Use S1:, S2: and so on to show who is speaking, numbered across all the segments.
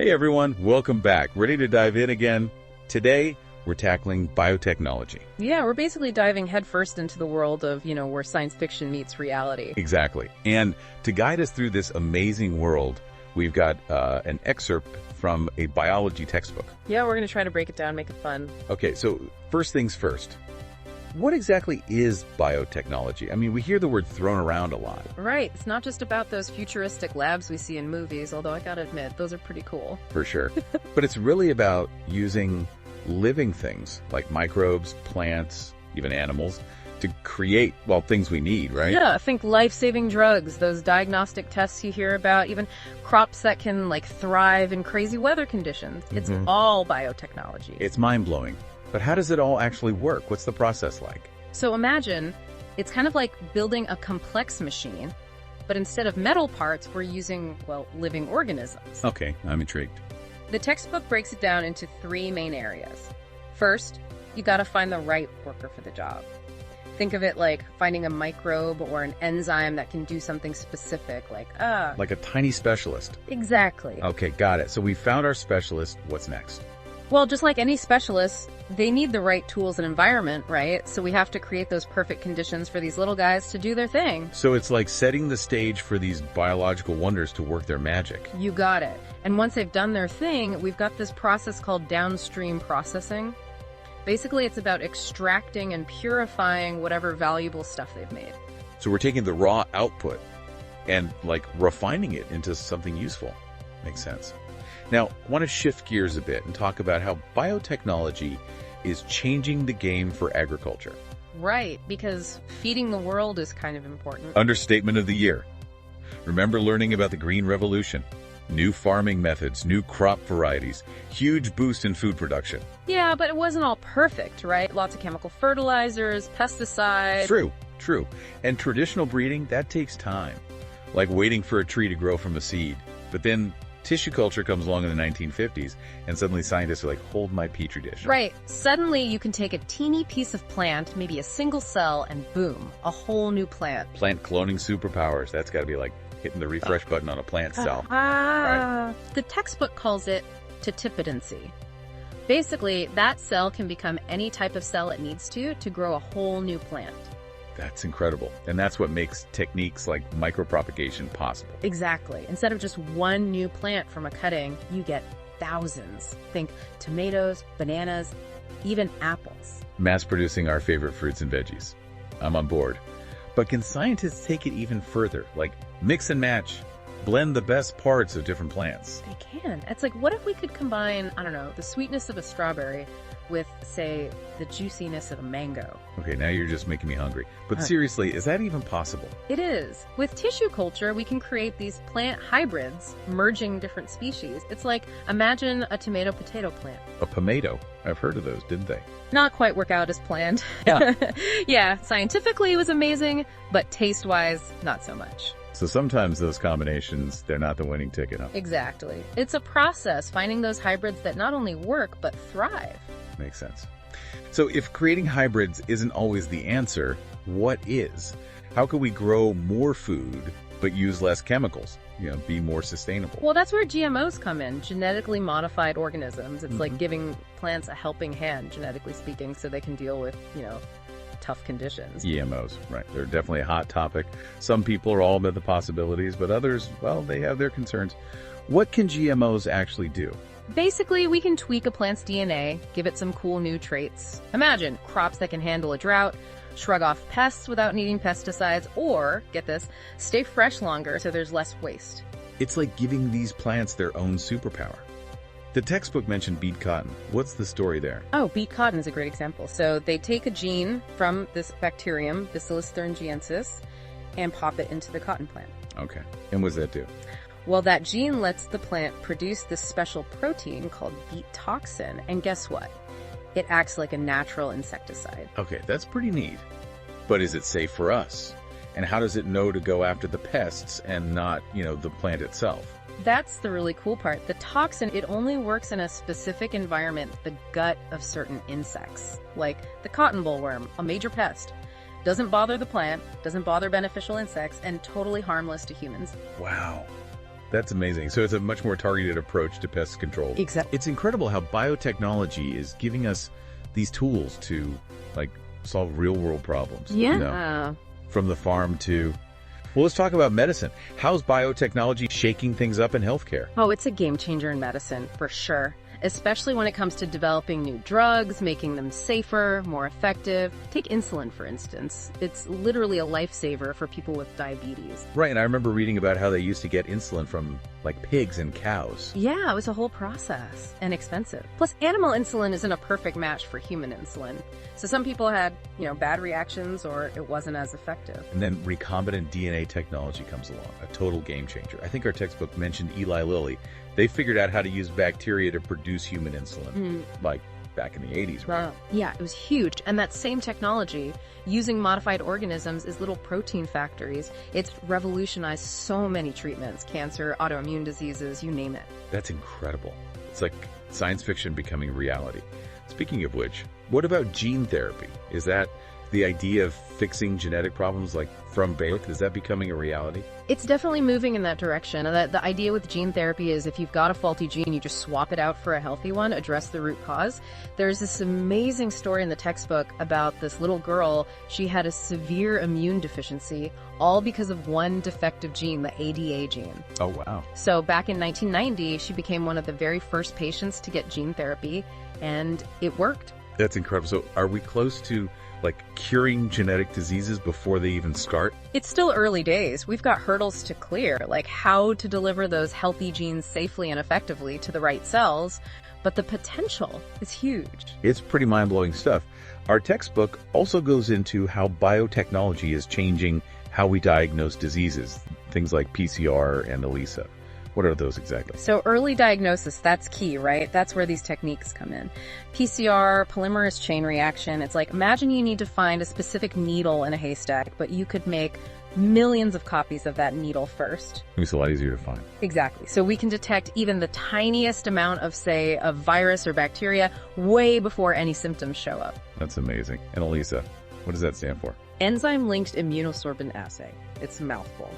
S1: Hey everyone, welcome back. Ready to dive in again? Today, we're tackling biotechnology.
S2: Yeah, we're basically diving headfirst into the world of, where science fiction meets reality.
S1: Exactly. And to guide us through this amazing world, we've got an excerpt from a biology textbook.
S2: Yeah, we're going to try to break it down, make it fun.
S1: Okay, so first things first. What exactly is biotechnology? I mean, we hear the word thrown around a lot.
S2: Right. It's not just about those futuristic labs we see in movies, although I gotta admit, those are pretty cool.
S1: For sure. But it's really about using living things like microbes, plants, even animals, to create, things we need, right?
S2: Yeah, think life-saving drugs, those diagnostic tests you hear about, even crops that can, thrive in crazy weather conditions. It's all biotechnology.
S1: It's mind-blowing. But how does it all actually work? What's the process like?
S2: So imagine, it's kind of like building a complex machine, but instead of metal parts, we're using, living organisms.
S1: Okay, I'm intrigued.
S2: The textbook breaks it down into three main areas. First, you gotta find the right worker for the job. Think of it like finding a microbe or an enzyme that can do something specific, like
S1: a tiny specialist.
S2: Exactly.
S1: Okay, got it. So we found our specialist. What's next?
S2: Well, just like any specialist, they need the right tools and environment, right? So we have to create those perfect conditions for these little guys to do their thing.
S1: So it's like setting the stage for these biological wonders to work their magic.
S2: You got it. And once they've done their thing, we've got this process called downstream processing. Basically, it's about extracting and purifying whatever valuable stuff they've made.
S1: So we're taking the raw output and refining it into something useful. Makes sense. Now, I want to shift gears a bit and talk about how biotechnology is changing the game for agriculture.
S2: Right, because feeding the world is kind of important.
S1: Understatement of the year. Remember learning about the Green Revolution? New farming methods, new crop varieties, huge boost in food production.
S2: Yeah, but it wasn't all perfect, right? Lots of chemical fertilizers, pesticides.
S1: True. And traditional breeding, that takes time. Like waiting for a tree to grow from a seed. But then tissue culture comes along in the 1950s, and suddenly scientists are like, hold my petri dish.
S2: Right. Suddenly you can take a teeny piece of plant, maybe a single cell, and boom, a whole new plant.
S1: Plant cloning superpowers. That's got to be like hitting the refresh button on a plant cell.
S2: Right. The textbook calls it titipitancy. Basically, that cell can become any type of cell it needs to grow a whole new plant.
S1: That's incredible. And that's what makes techniques like micropropagation possible.
S2: Exactly. Instead of just one new plant from a cutting, you get thousands. Think tomatoes, bananas, even apples.
S1: Mass producing our favorite fruits and veggies. I'm on board. But can scientists take it even further? Like mix and match, blend the best parts of different plants?
S2: They can. It's like, what if we could combine, the sweetness of a strawberry with, say, the juiciness of a mango?
S1: Okay, now you're just making me hungry. But seriously, is that even possible?
S2: It is. With tissue culture, we can create these plant hybrids, merging different species. It's like, imagine a tomato-potato plant.
S1: A pomato. I've heard of those, didn't they?
S2: Not quite work out as planned.
S1: Yeah.
S2: Yeah, scientifically it was amazing, but taste-wise, not so much.
S1: So sometimes those combinations, they're not the winning ticket, huh?
S2: Exactly. It's a process, finding those hybrids that not only work, but thrive.
S1: Makes sense. So if creating hybrids isn't always the answer, what is? How can we grow more food but use less chemicals? Be more sustainable.
S2: Well, that's where GMOs come in, genetically modified organisms. It's like giving plants a helping hand, genetically speaking, so they can deal with, tough conditions.
S1: GMOs, right. They're definitely a hot topic. Some people are all about the possibilities, but others, they have their concerns. What can GMOs actually do?
S2: Basically, we can tweak a plant's DNA, give it some cool new traits. Imagine crops that can handle a drought, shrug off pests without needing pesticides, or, get this, stay fresh longer so there's less waste.
S1: It's like giving these plants their own superpower. The textbook mentioned beet cotton. What's the story there?
S2: Oh, beet cotton is a great example. So they take a gene from this bacterium, Bacillus thuringiensis, and pop it into the cotton plant.
S1: Okay. And what does that do?
S2: Well, that gene lets the plant produce this special protein called beet toxin, and guess what? It acts like a natural insecticide.
S1: Okay, that's pretty neat. But is it safe for us? And how does it know to go after the pests and not, the plant itself?
S2: That's the really cool part. The toxin, it only works in a specific environment, the gut of certain insects, like the cotton bollworm, a major pest. Doesn't bother the plant, doesn't bother beneficial insects, and totally harmless to humans.
S1: Wow. That's amazing. So it's a much more targeted approach to pest control.
S2: Exactly.
S1: It's incredible how biotechnology is giving us these tools to, like, solve real-world problems.
S2: Yeah.
S1: You know, from the farm to... Well, let's talk about medicine. How's biotechnology shaking things up in healthcare?
S2: Oh, it's a game changer in medicine, for sure. Especially when it comes to developing new drugs, making them safer, more effective. Take insulin, for instance. It's literally a lifesaver for people with diabetes.
S1: Right, and I remember reading about how they used to get insulin from, like, pigs and cows.
S2: Yeah, it was a whole process and expensive. Plus, animal insulin isn't a perfect match for human insulin. So some people had, bad reactions or it wasn't as effective.
S1: And then recombinant DNA technology comes along, a total game changer. I think our textbook mentioned Eli Lilly. They figured out how to use bacteria to produce human insulin, like back in the 80s, right?
S2: Wow. Yeah, it was huge. And that same technology, using modified organisms as little protein factories, it's revolutionized so many treatments, cancer, autoimmune diseases, you name it.
S1: That's incredible. It's like science fiction becoming reality. Speaking of which, what about gene therapy? Is that the idea of fixing genetic problems like from birth? Is that becoming a reality?
S2: It's definitely moving in that direction. The idea with gene therapy is if you've got a faulty gene, you just swap it out for a healthy one, address the root cause. There's this amazing story in the textbook about this little girl. She had a severe immune deficiency, all because of one defective gene, the ADA gene.
S1: Oh, wow.
S2: So back in 1990, she became one of the very first patients to get gene therapy, and it worked.
S1: That's incredible. So are we close to, like, curing genetic diseases before they even start?
S2: It's still early days. We've got hurdles to clear, like how to deliver those healthy genes safely and effectively to the right cells, but the potential is huge.
S1: It's pretty mind-blowing stuff. Our textbook also goes into how biotechnology is changing how we diagnose diseases, things like PCR and ELISA. What are those exactly?
S2: So early diagnosis, that's key, right? That's where these techniques come in. PCR, polymerase chain reaction, it's like, imagine you need to find a specific needle in a haystack, but you could make millions of copies of that needle first.
S1: It's a lot easier to find.
S2: Exactly. So we can detect even the tiniest amount of, say, a virus or bacteria way before any symptoms show up.
S1: That's amazing. And ELISA, what does that stand for?
S2: Enzyme-linked immunosorbent assay. It's a mouthful.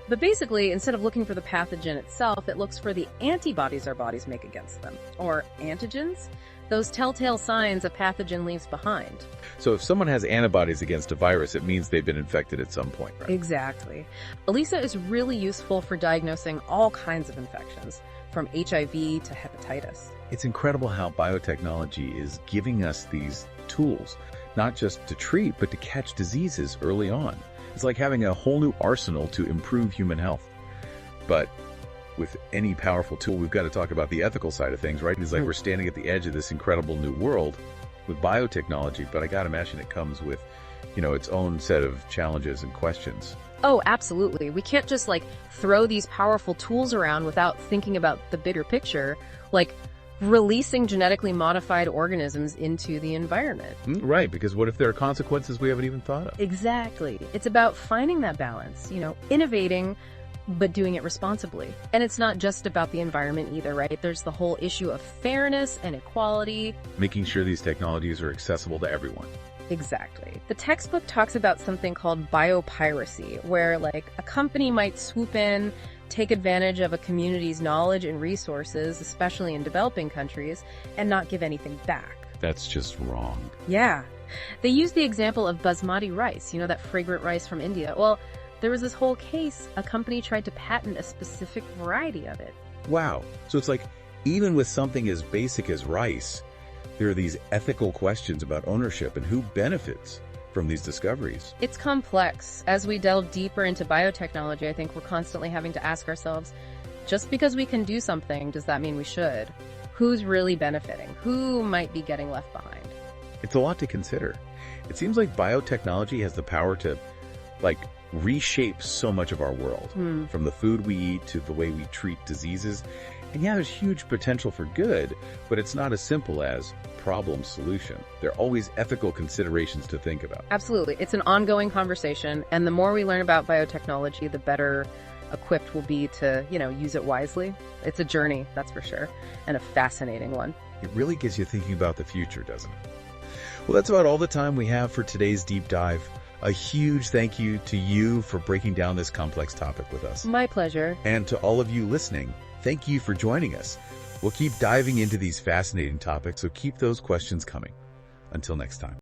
S2: But basically, instead of looking for the pathogen itself, it looks for the antibodies our bodies make against them, or antigens, those telltale signs a pathogen leaves behind.
S1: So if someone has antibodies against a virus, it means they've been infected at some point, right?
S2: Exactly. ELISA is really useful for diagnosing all kinds of infections, from HIV to hepatitis.
S1: It's incredible how biotechnology is giving us these tools, not just to treat, but to catch diseases early on. It's like having a whole new arsenal to improve human health. But with any powerful tool, we've got to talk about the ethical side of things, right? It's like we're standing at the edge of this incredible new world with biotechnology, but I got to imagine it comes with, its own set of challenges and questions.
S2: Oh, absolutely. We can't just throw these powerful tools around without thinking about the bigger picture, like releasing genetically modified organisms into the environment.
S1: Right, because what if there are consequences we haven't even thought of?
S2: Exactly. It's about finding that balance, innovating, but doing it responsibly. And it's not just about the environment either, right? There's the whole issue of fairness and equality.
S1: Making sure these technologies are accessible to everyone.
S2: Exactly. The textbook talks about something called biopiracy, where a company might swoop in, take advantage of a community's knowledge and resources, especially in developing countries, and not give anything back.
S1: That's just wrong.
S2: Yeah. They use the example of basmati rice, that fragrant rice from India. Well, there was this whole case. A company tried to patent a specific variety of it.
S1: Wow. So it's like, even with something as basic as rice, there are these ethical questions about ownership and who benefits from these discoveries.
S2: It's complex. As we delve deeper into biotechnology, I think we're constantly having to ask ourselves, just because we can do something, does that mean we should? Who's really benefiting? Who might be getting left behind?
S1: It's a lot to consider. It seems like biotechnology has the power to, reshape so much of our world, from the food we eat to the way we treat diseases. And yeah, there's huge potential for good, but it's not as simple as problem-solution. There are always ethical considerations to think about.
S2: Absolutely. It's an ongoing conversation, and the more we learn about biotechnology, the better equipped we'll be to, use it wisely. It's a journey, that's for sure, and a fascinating one.
S1: It really gets you thinking about the future, doesn't it? Well, that's about all the time we have for today's deep dive. A huge thank you to you for breaking down this complex topic with us.
S2: My pleasure.
S1: And to all of you listening, thank you for joining us. We'll keep diving into these fascinating topics, so keep those questions coming. Until next time.